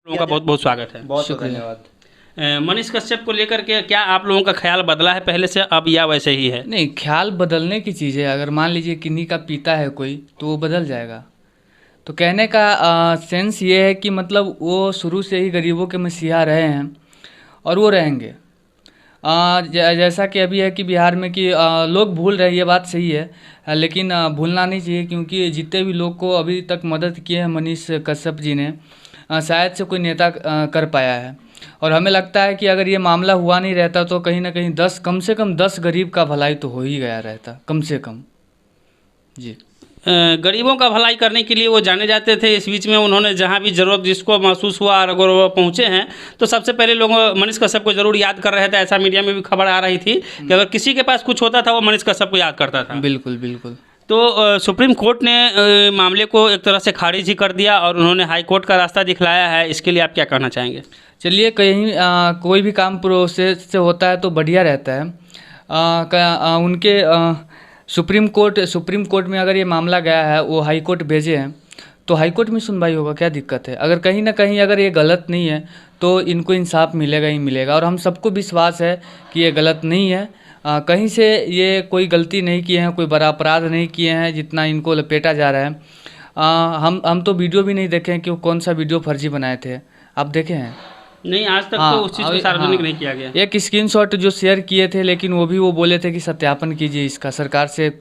लोगों का बहुत बहुत स्वागत है। बहुत धन्यवाद। मनीष कश्यप को लेकर के क्या आप लोगों का ख्याल बदला है पहले से अब या वैसे ही है? नहीं, ख्याल बदलने की चीज़ है। अगर मान लीजिए किन्हीं का पिता है कोई, तो वो बदल जाएगा। तो कहने का सेंस ये है कि मतलब वो शुरू से ही गरीबों के मसीहा रहे हैं और वो रहेंगे। जैसा कि अभी है कि बिहार में कि लोग भूल रहे हैं, ये बात सही है। लेकिन भूलना नहीं चाहिए, क्योंकि जितने भी लोग को अभी तक मदद किए हैं मनीष कश्यप जी ने, शायद से कोई नेता कर पाया है। और हमें लगता है कि अगर ये मामला हुआ नहीं रहता तो कहीं ना कहीं 10 कम से कम 10 गरीब का भलाई तो हो ही गया रहता, कम से कम। जी। गरीबों का भलाई करने के लिए वो जाने जाते थे। इस बीच में उन्होंने जहाँ भी ज़रूरत जिसको महसूस हुआ और अगर वो पहुँचे हैं तो सबसे पहले लोग मनीष कश्यप को ज़रूर याद कर रहे थे। ऐसा मीडिया में भी खबर आ रही थी कि अगर किसी के पास कुछ होता था वो मनीष कश्यप को याद करता था। बिल्कुल बिल्कुल। तो सुप्रीम कोर्ट ने मामले को एक तरह से खारिज ही कर दिया और उन्होंने हाई कोर्ट का रास्ता दिखलाया है। इसके लिए आप क्या कहना चाहेंगे? चलिए, कहीं कोई भी काम प्रोसेस से होता है तो बढ़िया रहता है। उनके सुप्रीम कोर्ट में अगर ये मामला गया है, वो हाई कोर्ट भेजे हैं, तो हाई कोर्ट में सुनवाई होगा। क्या दिक्कत है? अगर कहीं ना कहीं अगर ये गलत नहीं है तो इनको इंसाफ मिलेगा ही मिलेगा। और हम सबको विश्वास है कि ये गलत नहीं है। कहीं से ये कोई गलती नहीं किए हैं, कोई बड़ा अपराध नहीं किए हैं जितना इनको लपेटा जा रहा है। हम तो वीडियो भी नहीं देखे हैं कि वो कौन सा वीडियो फर्जी बनाए थे। आप देखे हैं? नहीं, आज तक तो उस चीज़ को सार्वजनिक नहीं किया गया। एक स्क्रीनशॉट जो शेयर किए थे, लेकिन वो भी वो बोले थे कि सत्यापन कीजिए इसका, सरकार से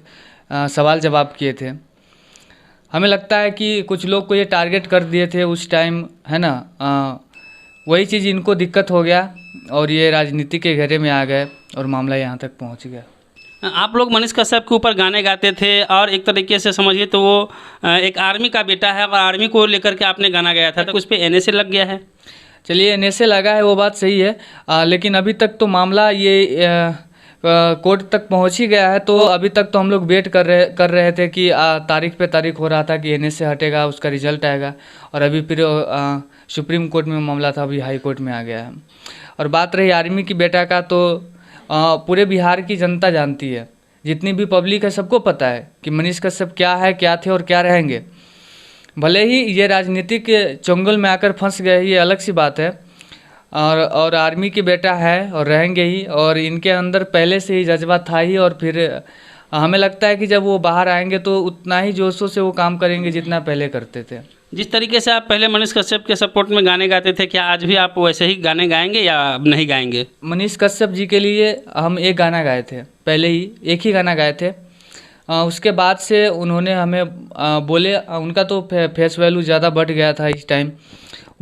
सवाल जवाब किए थे। हमें लगता है कि कुछ लोग को ये टारगेट कर दिए थे उस टाइम, है ना। वही चीज़ इनको दिक्कत हो गया और ये राजनीति के घेरे में आ गए और मामला यहाँ तक पहुँच गया। आप लोग मनीष कश्यप के ऊपर गाने गाते थे और एक तरीके से समझिए तो वो एक आर्मी का बेटा है और आर्मी को लेकर के आपने गाना गाया था, तो उस पर एनएसए लग गया है। चलिए, एनएसए लगा है वो बात सही है, लेकिन अभी तक तो मामला ये कोर्ट तक पहुंच ही गया है। तो अभी तक तो हम लोग वेट कर रहे थे कि तारीख पे तारीख हो रहा था कि एनएसए हटेगा, उसका रिजल्ट आएगा। और अभी फिर सुप्रीम कोर्ट में मामला था, अभी हाई कोर्ट में आ गया है। और बात रही आर्मी की बेटा का, तो पूरे बिहार की जनता जानती है, जितनी भी पब्लिक है सबको पता है कि मनीष कश्यप क्या है, क्या थे और क्या रहेंगे। भले ही ये राजनीतिक चंगुल में आकर फंस गए, ये अलग सी बात है। और आर्मी के बेटा है और रहेंगे ही, और इनके अंदर पहले से ही जज्बा था ही। और फिर हमें लगता है कि जब वो बाहर आएंगे तो उतना ही जोशों से वो काम करेंगे जितना पहले करते थे। जिस तरीके से आप पहले मनीष कश्यप के सपोर्ट में गाने गाते थे, क्या आज भी आप वैसे ही गाने गाएंगे या नहीं गाएंगे? मनीष कश्यप जी के लिए हम एक गाना गाए थे, पहले ही एक ही गाना गाए थे। उसके बाद से उन्होंने हमें बोले, उनका तो फेस वैल्यू ज़्यादा बढ़ गया था इस टाइम।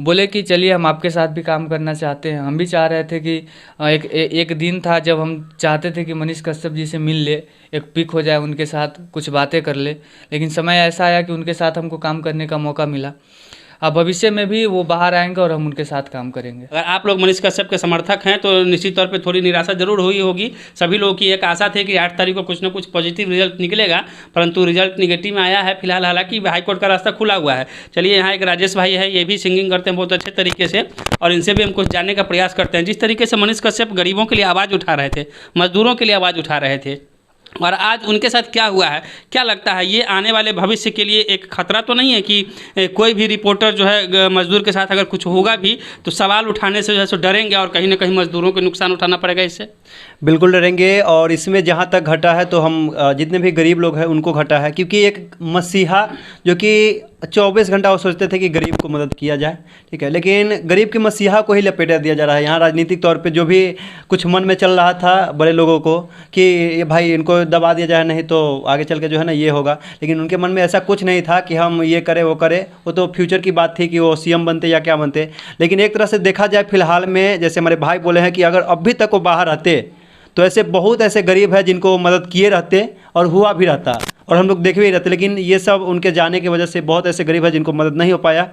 बोले कि चलिए हम आपके साथ भी काम करना चाहते हैं। हम भी चाह रहे थे कि एक दिन था जब हम चाहते थे कि मनीष कश्यप जी से मिल ले, एक पिक हो जाए उनके साथ, कुछ बातें कर ले। लेकिन समय ऐसा आया कि उनके साथ हमको काम करने का मौका मिला। अब भविष्य में भी वो बाहर आएंगे और हम उनके साथ काम करेंगे। अगर आप लोग मनीष कश्यप के समर्थक हैं तो निश्चित तौर पे थोड़ी निराशा जरूर हुई होगी। सभी लोगों की एक आशा थी कि 8 तारीख को कुछ ना कुछ पॉजिटिव रिजल्ट निकलेगा, परंतु रिजल्ट निगेटिव में आया है फिलहाल। हालांकि हाईकोर्ट का रास्ता खुला हुआ है। चलिए, यहाँ एक राजेश भाई है, ये भी सिंगिंग करते हैं बहुत अच्छे तरीके से और इनसे भी हम कुछ जानने का प्रयास करते हैं। जिस तरीके से मनीष कश्यप गरीबों के लिए आवाज़ उठा रहे थे, मजदूरों के लिए आवाज़ उठा रहे थे, और आज उनके साथ क्या हुआ है, क्या लगता है ये आने वाले भविष्य के लिए एक खतरा तो नहीं है कि कोई भी रिपोर्टर जो है मजदूर के साथ अगर कुछ होगा भी तो सवाल उठाने से जो है सो डरेंगे और कहीं ना कहीं मजदूरों को नुकसान उठाना पड़ेगा इससे? बिल्कुल डरेंगे। और इसमें जहाँ तक घटा है तो हम जितने भी गरीब लोग हैं उनको घटा है, क्योंकि एक मसीहा जो कि 24 घंटा वो सोचते थे कि गरीब को मदद किया जाए, ठीक है, लेकिन गरीब के मसीहा को ही लपेटा दिया जा रहा है। यहाँ राजनीतिक तौर पे जो भी कुछ मन में चल रहा था बड़े लोगों को कि ये भाई इनको दबा दिया जाए, नहीं तो आगे चल के जो है ना ये होगा, लेकिन उनके मन में ऐसा कुछ नहीं था कि हम ये करें वो करें। वो तो फ्यूचर की बात थी कि वो सीएम बनते या क्या बनते। लेकिन एक तरह से देखा जाए फिलहाल में, जैसे हमारे भाई बोले हैं कि अगर अभी तक वो बाहर रहते तो ऐसे बहुत ऐसे गरीब हैं जिनको मदद किए रहते और हुआ भी रहता और हम लोग देखे भी रहते। लेकिन ये सब उनके जाने की वजह से बहुत ऐसे गरीब हैं जिनको मदद नहीं हो पाया।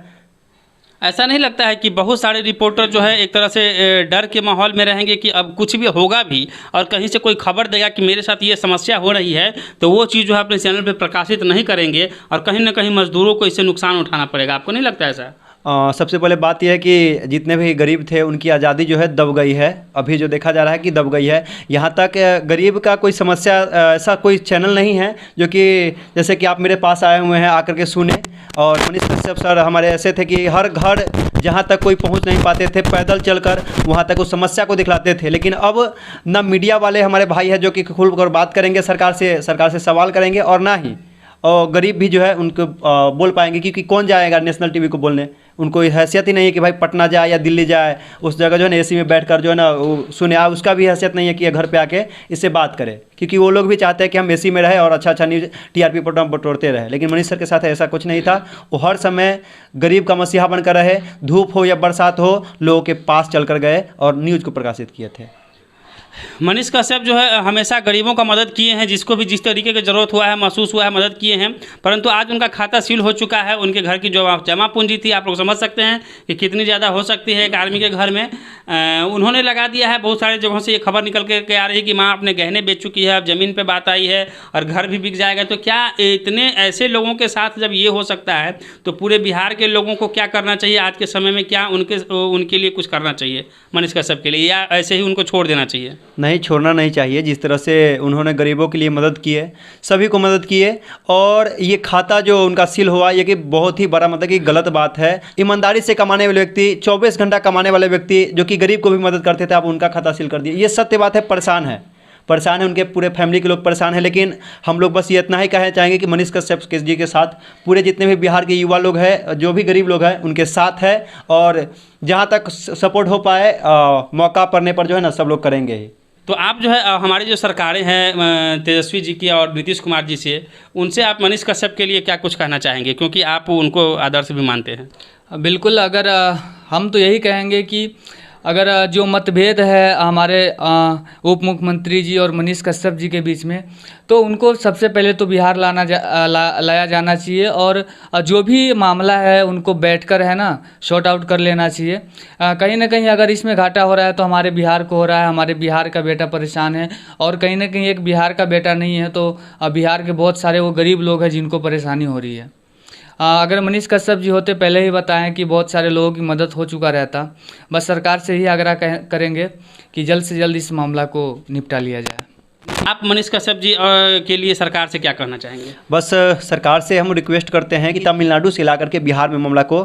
ऐसा नहीं लगता है कि बहुत सारे रिपोर्टर जो है एक तरह से डर के माहौल में रहेंगे कि अब कुछ भी होगा भी और कहीं से कोई खबर देगा कि मेरे साथ ये समस्या हो रही है तो वो चीज़ जो है अपने चैनल पे प्रकाशित नहीं करेंगे और कहीं ना कहीं मजदूरों को इससे नुकसान उठाना पड़ेगा? आपको नहीं लगता ऐसा? सबसे पहले बात यह है कि जितने भी गरीब थे उनकी आज़ादी जो है दब गई है। अभी जो देखा जा रहा है कि दब गई है। यहाँ तक गरीब का कोई समस्या, ऐसा कोई चैनल नहीं है जो कि जैसे कि आप मेरे पास आए हुए हैं आकर के सुने। और मनीष कश्यप सर हमारे ऐसे थे कि हर घर जहाँ तक कोई पहुँच नहीं पाते थे, पैदल चलकर वहाँ तक उस समस्या को दिखलाते थे। लेकिन अब ना मीडिया वाले हमारे भाई हैं जो कि खुलकर बात करेंगे सरकार से सवाल करेंगे, और ना ही और गरीब भी जो है उनको बोल पाएंगे, क्योंकि कौन जाएगा नेशनल टीवी को बोलने। उनको हैसियत ही नहीं है कि भाई पटना जाए या दिल्ली जाए, उस जगह जो है ना एसी में बैठकर जो है ना वो सुने, उसका भी हैसियत नहीं है कि घर पे आके इससे बात करे, क्योंकि वो लोग भी चाहते हैं कि हम एसी में रहे और अच्छा न्यूज़ टीआरपी प्रोग्राम बटोरते रहे। लेकिन मनीष सर के साथ ऐसा कुछ नहीं था। वो हर समय गरीब का मसीहा बनकर रहे, धूप हो या बरसात हो, लोगों के पास चल कर गए और न्यूज़ को प्रकाशित किए थे। मनीष कश्यप जो है हमेशा गरीबों का मदद किए हैं, जिसको भी जिस तरीके की ज़रूरत हुआ है, महसूस हुआ है, मदद किए हैं। परंतु आज उनका खाता सील हो चुका है। उनके घर की जो जमा पूंजी थी, आप लोग समझ सकते हैं कि कितनी ज़्यादा हो सकती है एक आर्मी के घर में। उन्होंने लगा दिया है। बहुत सारे जगहों से ये खबर निकल के आ रही है कि माँ अपने गहने बेच चुकी है, अब ज़मीन पर बात आई है और घर भी बिक जाएगा। तो क्या इतने ऐसे लोगों के साथ जब ये हो सकता है तो पूरे बिहार के लोगों को क्या करना चाहिए आज के समय में? क्या उनके लिए कुछ करना चाहिए मनीष कश्यप के लिए, या ऐसे ही उनको छोड़ देना चाहिए? नहीं, छोड़ना नहीं चाहिए। जिस तरह से उन्होंने गरीबों के लिए मदद की है, सभी को मदद की है, और ये खाता जो उनका सील हुआ ये कि बहुत ही बड़ा मतलब कि गलत बात है। ईमानदारी से कमाने वाले व्यक्ति, 24 घंटा कमाने वाले व्यक्ति जो कि गरीब को भी मदद करते थे, अब उनका खाता सील कर दिया। ये सत्य बात है। परेशान है उनके पूरे फैमिली के लोग परेशान हैं। लेकिन हम लोग बस ये इतना ही कहना चाहेंगे कि मनीष कश्यप जी के साथ पूरे जितने भी बिहार के युवा लोग हैं, जो भी गरीब लोग हैं, उनके साथ है, और जहाँ तक सपोर्ट हो पाए मौका पड़ने पर जो है ना सब लोग करेंगे ही। तो आप जो है हमारी जो सरकारें हैं तेजस्वी जी की और नीतीश कुमार जी से, उनसे आप मनीष कश्यप के लिए क्या कुछ कहना चाहेंगे, क्योंकि आप उनको आदर्श भी मानते हैं? बिल्कुल, अगर हम तो यही कहेंगे कि अगर जो मतभेद है हमारे उप मुख्यमंत्री जी और मनीष कश्यप जी के बीच में, तो उनको सबसे पहले तो बिहार लाया जाना चाहिए, और जो भी मामला है उनको बैठकर है ना शॉर्ट आउट कर लेना चाहिए। कहीं ना कहीं अगर इसमें घाटा हो रहा है तो हमारे बिहार को हो रहा है, हमारे बिहार का बेटा परेशान है, और कहीं ना कहीं एक बिहार का बेटा नहीं है तो बिहार के बहुत सारे वो गरीब लोग हैं जिनको परेशानी हो रही है। अगर मनीष कश्यप जी होते पहले ही बताएं कि बहुत सारे लोगों की मदद हो चुका रहता। बस सरकार से ही आग्रह करेंगे कि जल्द से जल्द इस मामला को निपटा लिया जाए। आप मनीष कश्यप जी के लिए सरकार से क्या कहना चाहेंगे? बस सरकार से हम रिक्वेस्ट करते हैं कि तमिलनाडु से ला करके बिहार में मामला को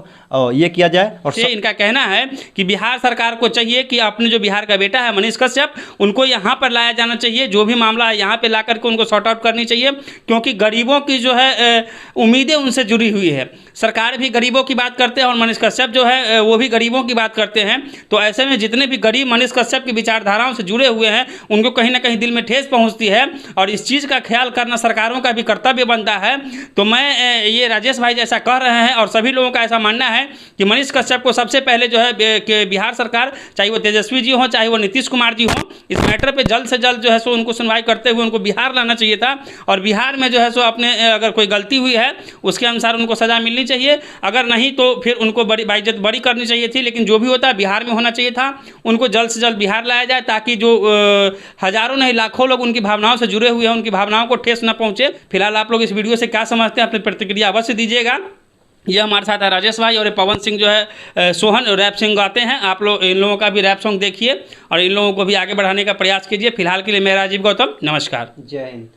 ये किया जाए। और इनका कहना है कि बिहार सरकार को चाहिए कि अपने जो बिहार का बेटा है मनीष कश्यप, उनको यहाँ पर लाया जाना चाहिए। जो भी मामला है यहाँ पे ला करके उनको सॉर्ट आउट करनी चाहिए, क्योंकि गरीबों की जो है उम्मीदें उनसे जुड़ी हुई है। सरकार भी गरीबों की बात करते हैं और मनीष कश्यप जो है वो भी गरीबों की बात करते हैं। तो ऐसे में जितने भी गरीब मनीष कश्यप की विचारधाराओं से जुड़े हुए हैं, उनको कहीं ना कहीं दिल में ठेस पहुंचती है, और इस चीज़ का ख्याल करना सरकारों का भी कर्तव्य बनता है। तो मैं ये राजेश भाई जैसा कह रहे हैं और सभी लोगों का ऐसा मानना है कि मनीष कश्यप को सबसे पहले जो है कि बिहार सरकार, चाहे वो तेजस्वी जी हों चाहे वो नीतीश कुमार जी हों, इस मैटर पे जल्द से जल्द जो है सो उनको सुनवाई करते हुए उनको बिहार लाना चाहिए था, और बिहार में जो है सो अपने अगर कोई गलती हुई है उसके अनुसार उनको सज़ा मिलनी चाहिए। अगर नहीं तो फिर उनको बाइज्जत बरी करनी चाहिए थी। लेकिन जो भी होता है बिहार में होना चाहिए था। उनको जल्द से जल्द बिहार लाया जाए, ताकि जो हज़ारों नहीं लाखों लोग उनकी भावनाओं से जुड़े हुए हैं, उनकी भावनाओं को ठेस न पहुंचे। फिलहाल आप लोग इस वीडियो से क्या समझते हैं, अपनी प्रतिक्रिया अवश्य दीजिएगा। ये हमारे साथ है राजेश भाई, और पवन सिंह जो है सोहन रैप सिंह गाते हैं। आप लोग इन लोगों का भी रैप सॉन्ग देखिए और इन लोगों को भी आगे बढ़ाने का प्रयास कीजिए। फिलहाल के लिए मैं राजीव गौतम, नमस्कार, जय हिंद।